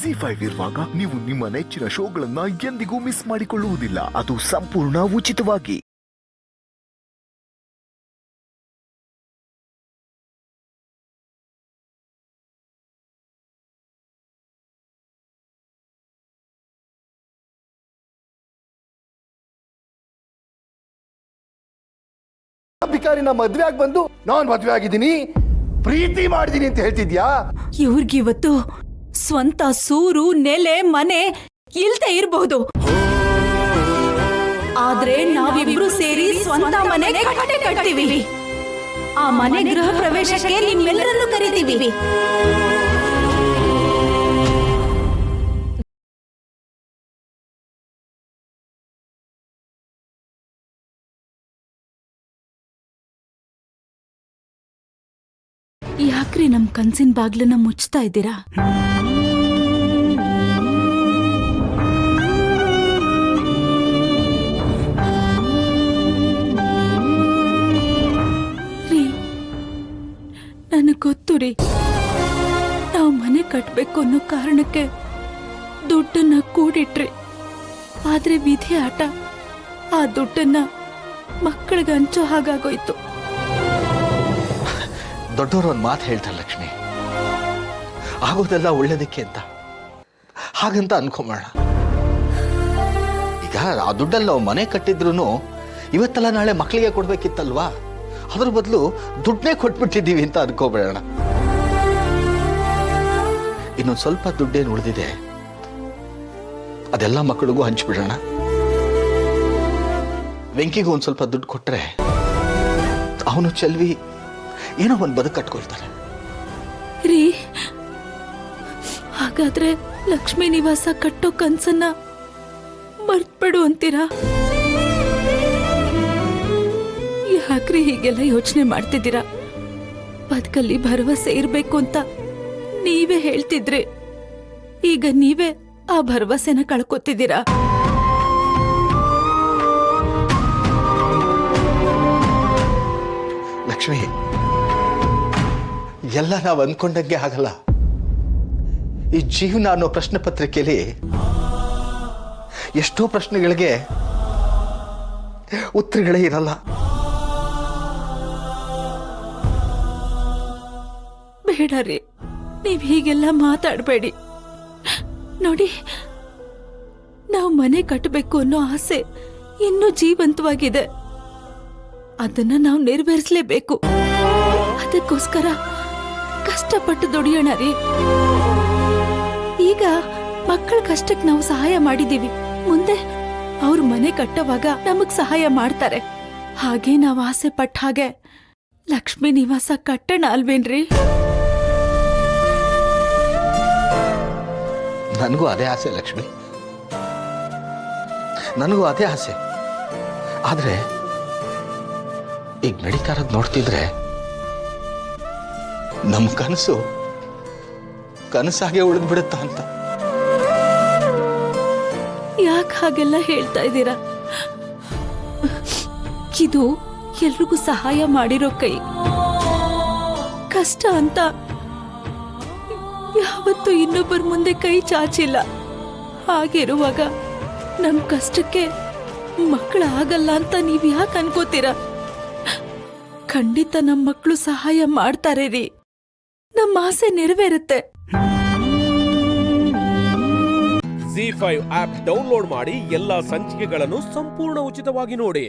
ಜಿ5 ಇರುವಾಗ ನೀವು ನಿಮ್ಮ ನೆಚ್ಚಿನ ಶೋಗಳನ್ನ ಎಂದಿಗೂ ಮಿಸ್ ಮಾಡಿಕೊಳ್ಳುವುದಿಲ್ಲ. ಅದು ಸಂಪೂರ್ಣ ಉಚಿತವಾಗಿ. ಭಿಕಾರಿನ ಮದ್ವೆ ಆಗಿ ಬಂದು ನಾನ್ ಮದ್ವೆ ಆಗಿದ್ದೀನಿ, ಪ್ರೀತಿ ಮಾಡಿದೀನಿ ಅಂತ ಹೇಳ್ತಿದ್ಯಾ? ಇವ್ರಿಗಿವತ್ತು ಸ್ವಂತ ಸೂರು ನೆಲೆ ಮನೆ ಇಲ್ದೇ ಇರಬಹುದು, ಆದ್ರೆ ನಾವಿಬ್ರು ಸೇರಿ ಸ್ವಂತ ಮನೆ ಕಟ್ತೀವಿ. ಆ ಮನೆ ಗೃಹ ಪ್ರವೇಶಕ್ಕೆ ನಿಮ್ಮೆಲ್ಲರನ್ನು ಕರಿತೀವಿ. ಯಾಕ್ರಿ ನಮ್ ಕನ್ಸಿನ ಬಾಗ್ಲನ್ನ ಮುಚ್ತಾ ಇದ್ದೀರಾ? ರೀ, ನನಗ್ ಗೊತ್ತು ರೀ, ನಾವು ಮನೆ ಕಟ್ಬೇಕು ಅನ್ನೋ ಕಾರಣಕ್ಕೆ ದುಡ್ಡನ್ನ ಕೂಡಿಟ್ರಿ. ಆದ್ರೆ ವಿಧಿ ಆಟ ಆ ದುಡ್ಡನ್ನ ಮಕ್ಕಳಿಗೆ ಹಂಚೋ ಹಾಗಾಗೋಯ್ತು. ದೊಡ್ಡವರು ಒಂದು ಮಾತು ಹೇಳ್ತಾರೆ ಲಕ್ಷ್ಮಿ, ಆಗೋದೆಲ್ಲ ಒಳ್ಳೇದಕ್ಕೆ ಅಂತ, ಹಾಗಂತ ಅನ್ಕೊಂಬೋಣ. ಈಗ ಆ ದುಡ್ಡಲ್ಲಿ ನಾವು ಮನೆ ಕಟ್ಟಿದ್ರು ಇವತ್ತೆಲ್ಲ ನಾಳೆ ಮಕ್ಕಳಿಗೆ ಕೊಡ್ಬೇಕಿತ್ತಲ್ವಾ, ಅದ್ರ ಬದಲು ದುಡ್ಡನ್ನೇ ಕೊಟ್ಬಿಟ್ಟಿದ್ದೀವಿ ಅಂತ ಅನ್ಕೋಬೇಡ. ಇನ್ನೊಂದು ಸ್ವಲ್ಪ ದುಡ್ಡೇನು ಉಳಿದಿದೆ, ಅದೆಲ್ಲ ಮಕ್ಕಳಿಗೂ ಹಂಚ್ಬಿಡೋಣ. ವೆಂಕಿಗೂ ಒಂದು ಸ್ವಲ್ಪ ದುಡ್ಡು ಕೊಟ್ರೆ ಅವನು ಚೆಲ್ವಿ ಏನೋ ಒಂದು ಬದುಕು ಕಟ್ಕೊಳ್ತಾರೆ. ರೀ, ಹಾಗಾದ್ರೆ ಲಕ್ಷ್ಮೀ ನಿವಾಸ ಕಟ್ಟೋ ಕನ್ಸನ್ನ ಮರ್ತ್ಬಿಡು ಅಂತೀರಾ? ಯಾಕ್ರಿ ಹೀಗೆಲ್ಲ ಯೋಚನೆ ಮಾಡ್ತಿದ್ದೀರಾ? ಬದುಕಲ್ಲಿ ಭರವಸೆ ಇರ್ಬೇಕು ಅಂತ ನೀವೇ ಹೇಳ್ತಿದ್ರಿ, ಈಗ ನೀವೇ ಆ ಭರವಸೆನ ಕಳ್ಕೊತಿದ್ದೀರಾ. ಲಕ್ಷ್ಮಿ, ಎಲ್ಲ ನಾವು ಅಂದ್ಕೊಂಡಂಗೆ ಆಗಲ್ಲ. ಈ ಜೀವನ ಅನ್ನೋ ಪ್ರಶ್ನೆ ಪತ್ರಿಕೆಯಲ್ಲಿ ಎಷ್ಟೋ ಪ್ರಶ್ನೆಗಳಿಗೆ ಉತ್ತರಗಳೇ ಇರಲ್ಲ. ಬೇಡ ರೀ, ನೀವ್ ಹೀಗೆಲ್ಲ ಮಾತಾಡಬೇಡಿ. ನೋಡಿ, ನಾವು ಮನೆ ಕಟ್ಟಬೇಕು ಅನ್ನೋ ಆಸೆ ಇನ್ನೂ ಜೀವಂತವಾಗಿದೆ. ಅದನ್ನ ನಾವು ನೆರವೇರಿಸಲೇಬೇಕು. ಅದಕ್ಕೋಸ್ಕರ ಕಷ್ಟಪಟ್ಟು ದುಡಿಯೋಣ ರೀ. ಈಗ ಮಕ್ಕಳ ಕಷ್ಟಕ್ಕೆ ನಾವು ಸಹಾಯ ಮಾಡಿದೀವಿ, ಮುಂದೆ ಅವ್ರ ಮನೆ ಕಟ್ಟೋವಾಗ ನಮಗ್ ಸಹಾಯ ಮಾಡ್ತಾರೆ. ಹಾಗೆ ನಾವು ಆಸೆ ಪಟ್ಟ ಹಾಗೆ ಲಕ್ಷ್ಮೀ ನಿವಾಸ ಕಟ್ಟೋಣ ಅಲ್ವೇನ್ರಿ? ನನಗೂ ಅದೇ ಆಸೆ ಲಕ್ಷ್ಮಿ, ನನಗೂ ಅದೇ ಆಸೆ. ಆದ್ರೆ ಈಗ ನಡೀತಾ ಇರೋದು ನೋಡ್ತಿದ್ರೆ ನಮ್ಮ ಕನಸು ಕನಸಾಗೆ ಉಳಿದು ಬಿಡುತ್ತಾ ಅಂತ. ಯಾಕೆ ಹಾಗೆಲ್ಲ ಹೇಳ್ತಾ ಇದ್ದೀರಾ? ಇದು ಎಲ್ರಿಗೂ ಸಹಾಯ ಮಾಡಿರೋ ಕೈ. ಕಷ್ಟ ಅಂತ ಯಾವತ್ತೂ ಇನ್ನೊಬ್ಬರ ಮುಂದೆ ಕೈ ಚಾಚಿಲ್ಲ. ಹಾಗಿರುವಾಗ ನಮ್ ಕಷ್ಟಕ್ಕೆ ಮಕ್ಕಳು ಆಗಲ್ಲ ಅಂತ ನೀವ್ ಯಾಕೆ ಅನ್ಕೋತೀರಾ? ಖಂಡಿತ ನಮ್ಮ ಮಕ್ಕಳು ಸಹಾಯ ಮಾಡ್ತಾರೆ ರೀ. ನಮ್ಮ ಆಸೆ ನೆರವೇರುತ್ತೆ. ಜಿ5 ಆಪ್ ಡೌನ್ಲೋಡ್ ಮಾಡಿ ಎಲ್ಲಾ ಸಂಚಿಕೆಗಳನ್ನು ಸಂಪೂರ್ಣ ಉಚಿತವಾಗಿ ನೋಡಿ.